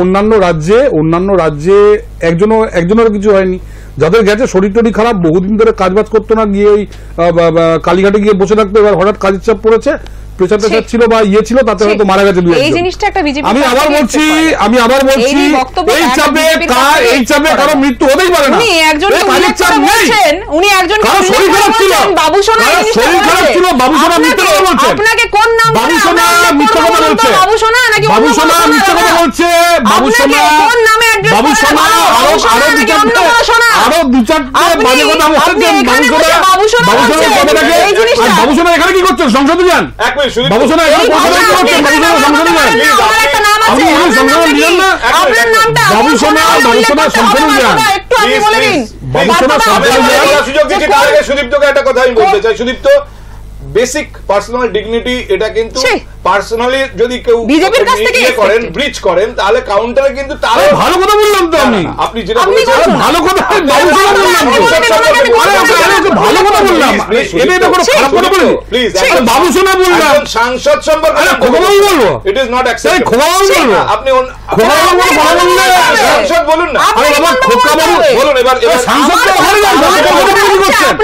অন্যান্য রাজ্যে একজনের কিছু হয়নি, যাদের গেছে শরীর টরীর খারাপ, বহুদিন ধরে কাজবাজ করতো না, গিয়ে ওই কালীঘাটে গিয়ে বসে থাকতো, এবার হঠাৎ কাজের চাপ পড়েছে, প্রেসার টেসার ছিল বা ছিল, তাতে হয়তো মারা গেছে। আমি আবার বলছি এই চাপে কারো মৃত্যু হতেই পারে না। উনি একজন কারো শরীর খারাপ ছিল, শরীর খারাপ ছিল, বাবুসোনা মিথ্যে কথা বলছে, বাবুসোনা মিথ্যে কথা বলছে, বাবুসোনা মিথ্যে কথা বলছে, বাবুসোনা আরো দু চারটে বাজে কথা বলছে। বাবুসোনা এখানে কি করছেন? সংসদে যান। বাবুসোনা এখানে সংসদে যান। আপনি সংসদে যান না? বাবুসোনা সংসদে যান। সুদীপ্তকে একটা কথা আমি বলতে চাই। সুদীপ্ত, বেসিক পার্সোনাল ডিগনিটি এটা কিন্তু পার্সোনালি যদি কেউ বিজেপির কাছ থেকে করেন, ব্রিচ করেন, তাহলে কাউন্টারে কিন্তু তার ভালো কথা বললাম তো আমি। আপনি যেটা বলেছেন ভালো কথা, বাবুসোনা বললাম, ভালো কথা বললাম, এটা এটা কোনো খারাপ কথা বলি? প্লিজ, বাবুসোনা বললাম, সাংসদ সম্পর্কে খোকাবাবু বলবো, ইট ইজ নট অ্যাকসেপ্টেবল। খোকাবাবু বলবো, আপনি খোকাবাবু কথা বললে সাংসদ বলুন না। আরে বাবা, খোকাবাবু বলুন। এবার সাংসদ তো ওখানে যান, কথা বলতে করছেন।